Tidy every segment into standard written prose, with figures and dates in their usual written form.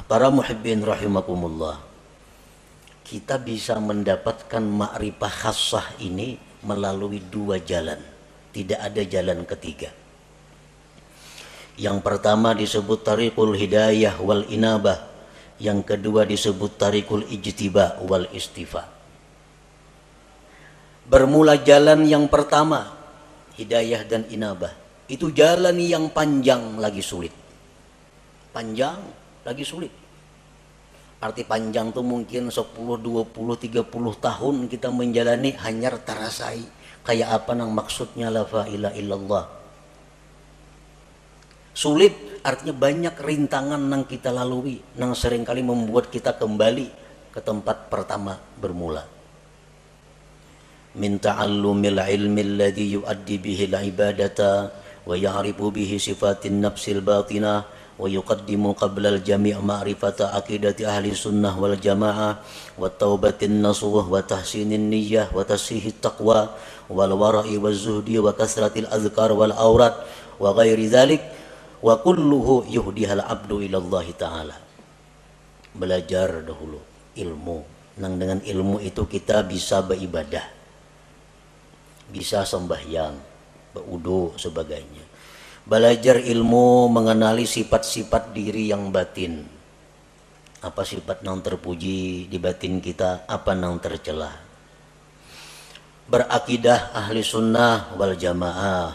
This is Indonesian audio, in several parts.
Para muhibbin rahimakumullah, kita bisa mendapatkan ma'rifah khassah ini melalui dua jalan. Tidak ada jalan ketiga. Yang pertama disebut tariqul hidayah wal inabah. Yang kedua disebut tariqul ijtiba wal istifa. Bermula jalan yang pertama, hidayah dan inabah. Itu jalan yang panjang lagi sulit. Panjang lagi sulit. Arti panjang tuh mungkin 10, 20, 30 tahun kita menjalani hanyar tarasai. Kayak apa nang maksudnya la ilaha illallah. Sulit artinya banyak rintangan nang kita lalui, nang seringkali membuat kita kembali ke tempat pertama bermula. Min ta'allumil ilmi alladhi yuaddi bihi al-ibadata wa ya'rifu bihi sifatin nafsil batinah wa yuqaddimu qabla al-jami' ma'rifata aqidati ahli sunnah wal jamaah wa taubatin nasuh wa tahsinin niyyah wa tasihit taqwa wal wara'i wal zuhdi wa kasratil azkar wal aurat wa ghairi dhalik wa kulluhu yuhdihal abdu ilallahi ta'ala. Belajar dahulu ilmu, nang dengan ilmu itu kita bisa beribadah, bisa sembahyang, berwudu sebagainya. Belajar ilmu mengenali sifat-sifat diri yang batin. Apa sifat yang terpuji di batin kita, apa yang tercela. Berakidah ahli sunnah wal jamaah.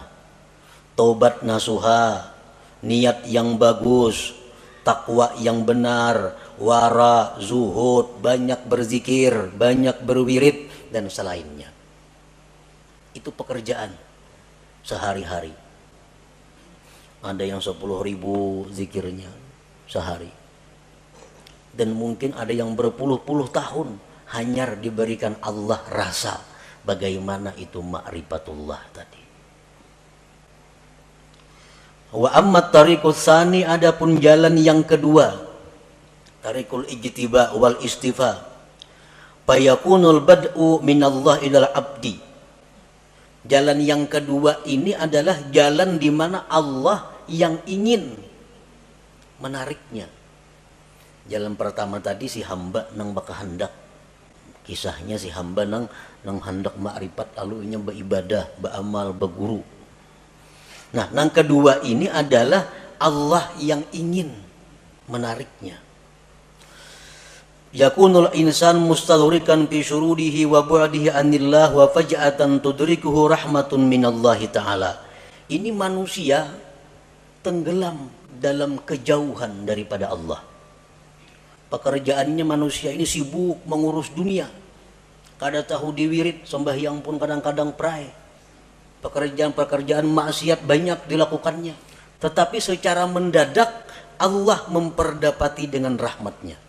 Taubat nasuha, niat yang bagus, takwa yang benar, wara, zuhud, banyak berzikir, banyak berwirid dan selainnya. Itu pekerjaan sehari-hari. Ada yang 10.000 zikirnya sehari. Dan mungkin ada yang berpuluh-puluh tahun hanya diberikan Allah rasa bagaimana itu ma'rifatullah tadi. Wa amma tariqus tsani, adapun jalan yang kedua, tariqul ijtiba wal istifa, fayakunul bad'u minallah ilal abdi. Jalan yang kedua ini adalah jalan di mana Allah yang ingin menariknya. Jalan pertama tadi si hamba nang baka hendak, kisahnya si hamba nang hendak ma'rifat lalu nya beribadah, beramal, berguru. Nah, yang kedua ini adalah Allah yang ingin menariknya. Yakunul insan mustadhrikan fi syurudihi wa bu'dihi anillah wa faj'atan tudrikuhu rahmatun minallahi ta'ala. Ini manusia tenggelam dalam kejauhan daripada Allah. Pekerjaannya manusia ini sibuk mengurus dunia. Kada tahu diwirid, sembahyang pun kadang-kadang pray. Pekerjaan-pekerjaan maksiat banyak dilakukannya. Tetapi secara mendadak Allah memperdapati dengan rahmatnya.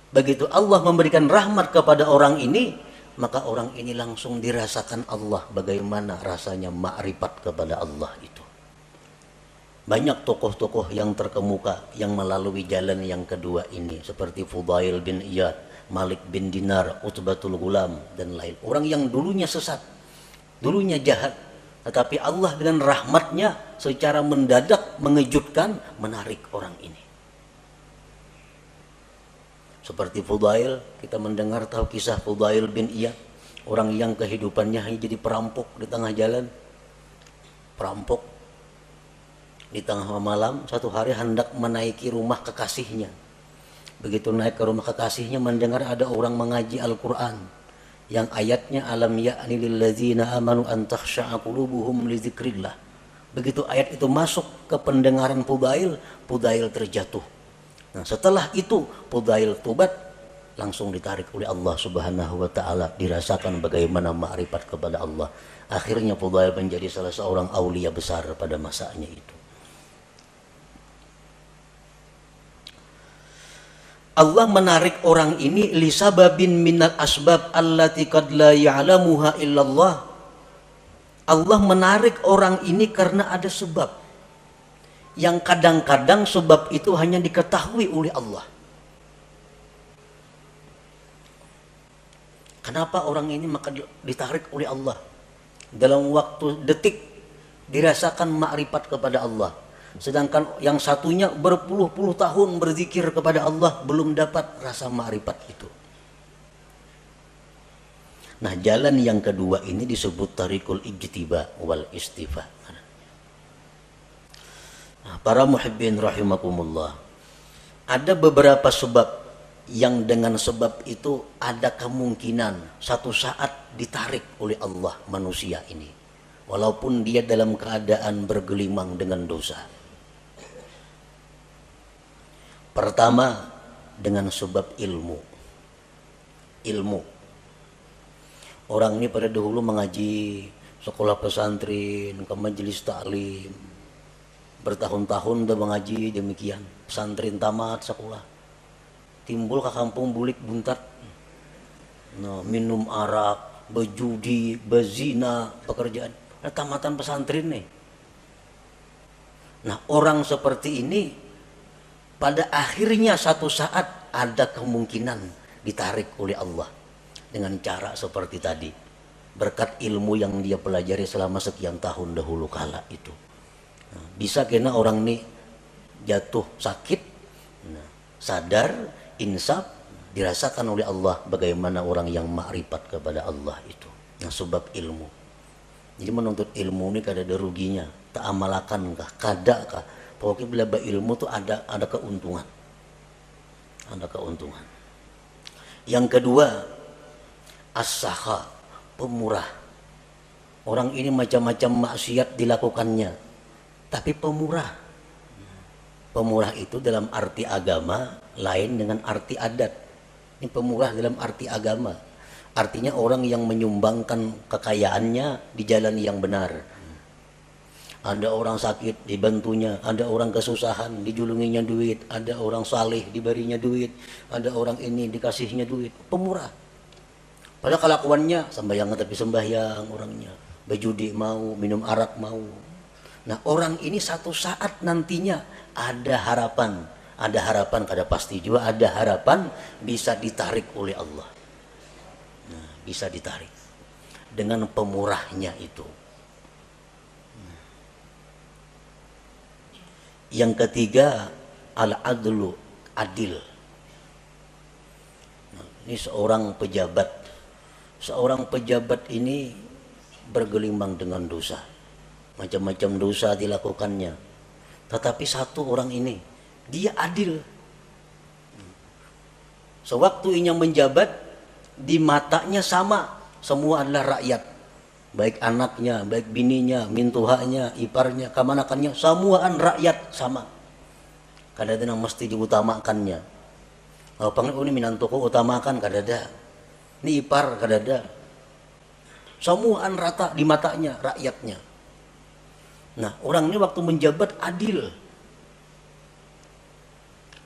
Begitu Allah memberikan rahmat kepada orang ini, maka orang ini langsung dirasakan Allah bagaimana rasanya ma'rifat kepada Allah itu. Banyak tokoh-tokoh yang terkemuka yang melalui jalan yang kedua ini, seperti Fudail bin Iyad, Malik bin Dinar, Utbatul Ghulam dan lain. Orang yang dulunya sesat, dulunya jahat, tetapi Allah dengan rahmatnya secara mendadak mengejutkan, menarik orang ini. Seperti Fudail, kita mendengar tahu kisah Fudail bin Iyad, orang yang kehidupannya hanya jadi perampok di tengah jalan. Perampok di tengah malam, satu hari hendak menaiki rumah kekasihnya. Begitu naik ke rumah kekasihnya, mendengar ada orang mengaji Al-Quran yang ayatnya alam ya'ni lilladzina amanu an takhsha'a qulubuhum li dzikrillah. Begitu ayat itu masuk ke pendengaran Fudail, Fudail terjatuh. Nah, setelah itu Fudail tobat, langsung ditarik oleh Allah Subhanahu wa taala, dirasakan bagaimana ma'rifat kepada Allah. Akhirnya Fudail menjadi salah seorang aulia besar pada masanya itu. Allah menarik orang ini li sababin minal asbab allati qad la ya'lamuha illallah. Allah menarik orang ini karena ada sebab yang kadang-kadang sebab itu hanya diketahui oleh Allah. Kenapa orang ini maka ditarik oleh Allah? Dalam waktu detik dirasakan ma'rifat kepada Allah. Sedangkan yang satunya berpuluh-puluh tahun berzikir kepada Allah belum dapat rasa ma'rifat itu. Nah, jalan yang kedua ini disebut tarikul ijtiba wal istifa. Nah, para muhibbin rahimakumullah, ada beberapa sebab yang dengan sebab itu ada kemungkinan satu saat ditarik oleh Allah manusia ini, walaupun dia dalam keadaan bergelimang dengan dosa. Pertama, dengan sebab ilmu. Orang ini pada dahulu mengaji sekolah pesantren, ke majelis taklim, bertahun-tahun udah mengaji demikian, pesantren tamat sekolah, timbul ke kampung bulik buntat, nah, minum arak, berjudi, berzina, pekerjaan. Nah, tamatan pesantren nih. Nah, orang seperti ini pada akhirnya satu saat ada kemungkinan ditarik oleh Allah dengan cara seperti tadi, berkat ilmu yang dia pelajari selama sekian tahun dahulu kala itu. Nah, bisa kena orang ini jatuh sakit, nah, sadar, insaf, dirasakan oleh Allah bagaimana orang yang makrifat kepada Allah itu. Nah, sebab ilmu. Jadi menuntut ilmu ini kada ada ruginya, tak amalakan kah, kada kah. Pokoknya bila berilmu tuh ada keuntungan. Ada keuntungan. Yang kedua, as-sakha, pemurah. Orang ini macam-macam maksiat dilakukannya, tapi pemurah. Pemurah itu dalam arti agama lain dengan arti adat. Ini pemurah dalam arti agama. Artinya orang yang menyumbangkan kekayaannya di jalan yang benar. Ada orang sakit dibantunya, ada orang kesusahan dijulunginya duit, ada orang saleh diberinya duit, ada orang ini dikasihnya duit. Pemurah. Padahal kelakuannya sembahyang tapi sembahyang orangnya, berjudi mau, minum arak mau. Nah, orang ini satu saat nantinya ada harapan kada pasti juga, ada harapan bisa ditarik oleh Allah. Nah, bisa ditarik dengan pemurahnya itu. Yang ketiga, al-adlu, adil. Nah, ini seorang pejabat ini bergelimang dengan dosa, macam-macam dosa dilakukannya, tetapi satu orang ini dia adil. Sewaktu ia menjabat, di matanya sama, semua adalah rakyat, baik anaknya, baik bininya, mintuhanya, iparnya, kamanakannya, semuaan rakyat sama. Kadang-kadang mesti diutamakannya. Oh, panggil ini minantuku utamakan, kadang-kadang ini ipar, kadang-kadang semuaan rata di matanya rakyatnya. Nah, orang ini waktu menjabat adil.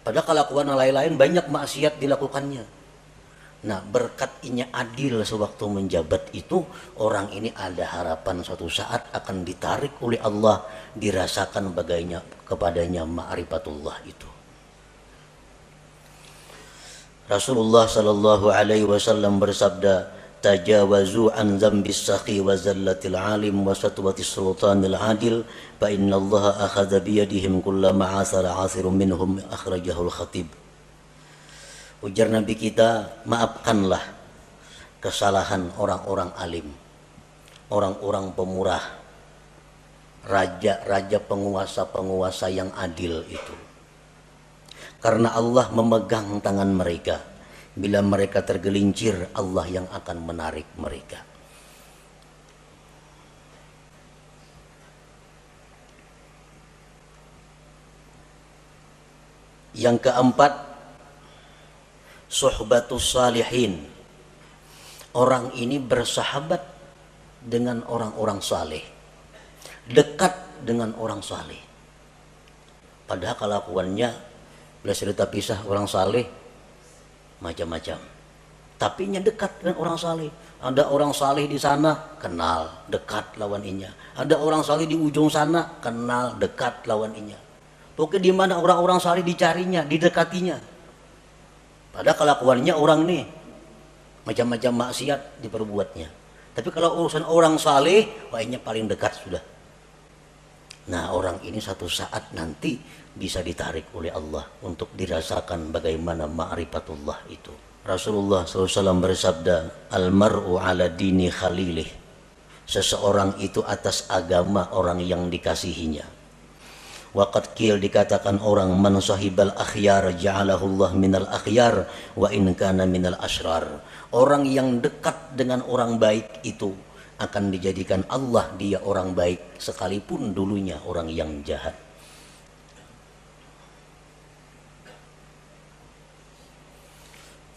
Padahal kelakuan lain-lain banyak maksiat dilakukannya. Nah, berkat inya adil sewaktu menjabat itu, orang ini ada harapan suatu saat akan ditarik oleh Allah, dirasakan bagainya kepadanya ma'rifatullah itu. Rasulullah sallallahu alaihi wasallam bersabda, tajawazu an dzambis sakhi wa zallatil alim wa satwatis sultanil adil fa innallaha akhadha bi yadihim kullama asara asirun minhum, akhrajahul khatib. Ujar Nabi kita, maafkanlah kesalahan orang-orang alim, orang-orang pemurah, raja-raja, penguasa-penguasa yang adil itu. Karena Allah memegang tangan mereka. Bila mereka tergelincir, Allah yang akan menarik mereka. Yang keempat, suhbatus salihin. Orang ini bersahabat dengan orang-orang saleh, dekat dengan orang saleh. Padahal kelakuannya, bila cerita pisah orang saleh macam-macam, tapi nya dekat dengan orang saleh. Ada orang saleh di sana, kenal, dekat lawan inya. Ada orang saleh di ujung sana, kenal, dekat lawan inya. Pokoknya di mana orang-orang saleh dicarinya, didekatinya. Padahal kelakuannya orang nih macam-macam maksiat diperbuatnya. Tapi kalau urusan orang saleh, wahnya paling dekat sudah. Nah, orang ini satu saat nanti bisa ditarik oleh Allah untuk dirasakan bagaimana ma'rifatullah itu. Rasulullah SAW bersabda, "Al-mar'u ala dini khalilih." Seseorang itu atas agama orang yang dikasihinya. Waqad qil, dikatakan orang, "Man sahibal akhyar ja'alahullah minal akhyar wa in kana minal asrar." Orang yang dekat dengan orang baik itu akan dijadikan Allah dia orang baik sekalipun dulunya orang yang jahat.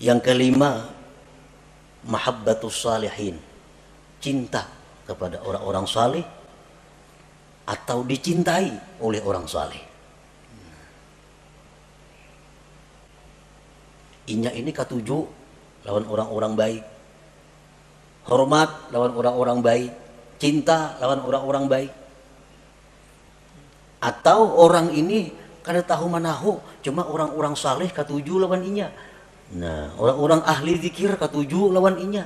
Yang kelima, mahabbatus salihin, cinta kepada orang-orang saleh atau dicintai oleh orang saleh. Inya ini katuju lawan orang-orang baik, hormat lawan orang-orang baik, cinta lawan orang-orang baik. Atau orang ini kada tahu manahu, cuma orang-orang saleh katuju lawan inya. Nah, orang-orang ahli zikir katuju lawan inya,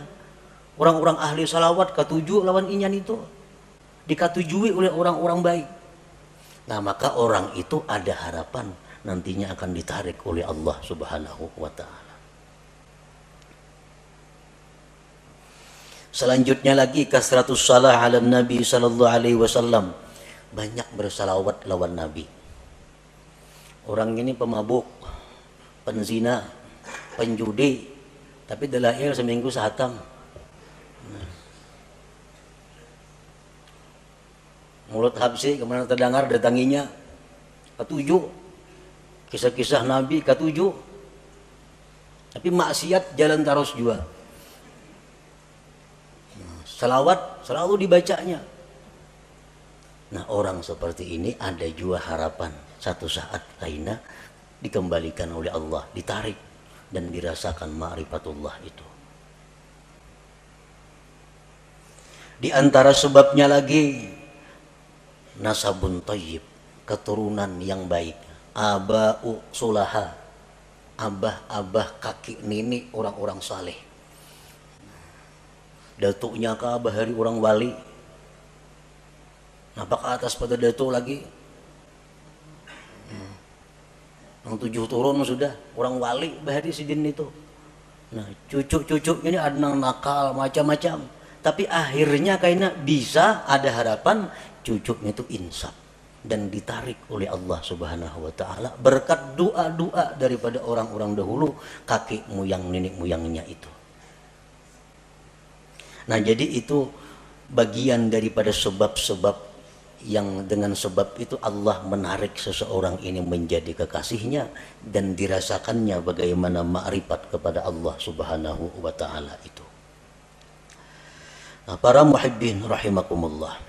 orang-orang ahli salawat katuju lawan inya itu, dikatujui oleh orang-orang baik. Nah, maka orang itu ada harapan nantinya akan ditarik oleh Allah Subhanahu wa ta'ala. Selanjutnya lagi, kasratus salah ala Nabi sallallahu alaihi wasallam, banyak bersalawat lawan Nabi. Orang ini pemabuk, penzina, penjudi, tapi dalail seminggu sehatam. Mulut habsi kemana terdengar datanginya, katuju kisah-kisah Nabi, katuju, tapi maksiat jalan terus juga. Salawat selalu dibacanya. Nah, orang seperti ini ada juga harapan satu saat lainnya dikembalikan oleh Allah, ditarik dan dirasakan ma'rifatullah itu. Di antara sebabnya lagi, nasabun thayyib, keturunan yang baik. Aba'u sulaha, abah-abah kaki nenek orang-orang saleh. Datuknya ke abah hari orang wali, nampak ke atas pada datuk lagi. Yang 7 turun sudah orang wali bahari sidin itu. Nah, cucu-cucu ini ada yang nakal macam-macam, tapi akhirnya kayaknya bisa ada harapan cucunya itu insaf dan ditarik oleh Allah Subhanahu wa ta'ala berkat doa-doa daripada orang-orang dahulu, kakek moyang nenek moyangnya itu. Nah, jadi itu bagian daripada sebab-sebab yang dengan sebab itu Allah menarik seseorang ini menjadi kekasihnya dan dirasakannya bagaimana ma'rifat kepada Allah Subhanahu wa ta'ala itu. Nah, para muhibbin rahimakumullah,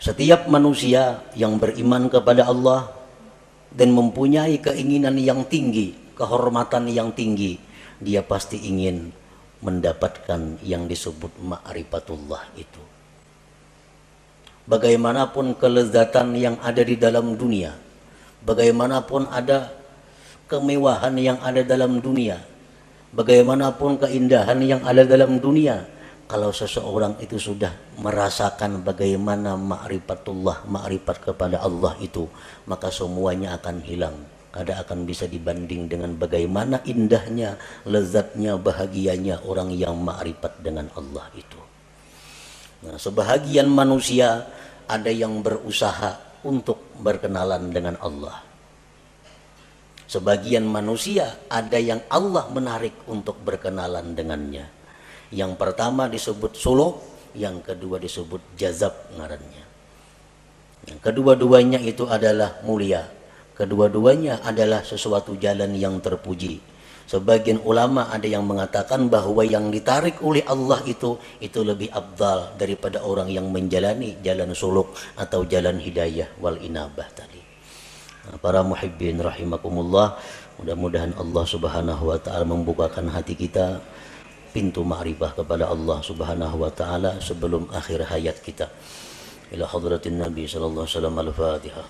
setiap manusia yang beriman kepada Allah dan mempunyai keinginan yang tinggi, kehormatan yang tinggi, dia pasti ingin mendapatkan yang disebut ma'rifatullah itu. Bagaimanapun kelezatan yang ada di dalam dunia, bagaimanapun ada kemewahan yang ada dalam dunia, bagaimanapun keindahan yang ada dalam dunia, kalau seseorang itu sudah merasakan bagaimana ma'rifatullah, ma'rifat kepada Allah itu, maka semuanya akan hilang. Kada akan bisa dibanding dengan bagaimana indahnya, lezatnya, bahagianya orang yang ma'rifat dengan Allah itu. Nah, sebahagian manusia ada yang berusaha untuk berkenalan dengan Allah. Sebagian manusia ada yang Allah menarik untuk berkenalan dengannya. Yang pertama disebut suluk, yang kedua disebut jazab ngarannya. Yang kedua-duanya itu adalah mulia. Kedua-duanya adalah sesuatu jalan yang terpuji. Sebagian ulama ada yang mengatakan bahwa yang ditarik oleh Allah itu lebih afdal daripada orang yang menjalani jalan suluk atau jalan hidayah wal inabah tadi. Nah, para muhibbin rahimakumullah, mudah-mudahan Allah Subhanahu wa ta'ala membukakan hati kita pintu ma'rifah kepada Allah Subhanahu wa ta'ala sebelum akhir hayat kita. Ila hadratin Nabi sallallahu alaihi wasallam, al-Fatihah.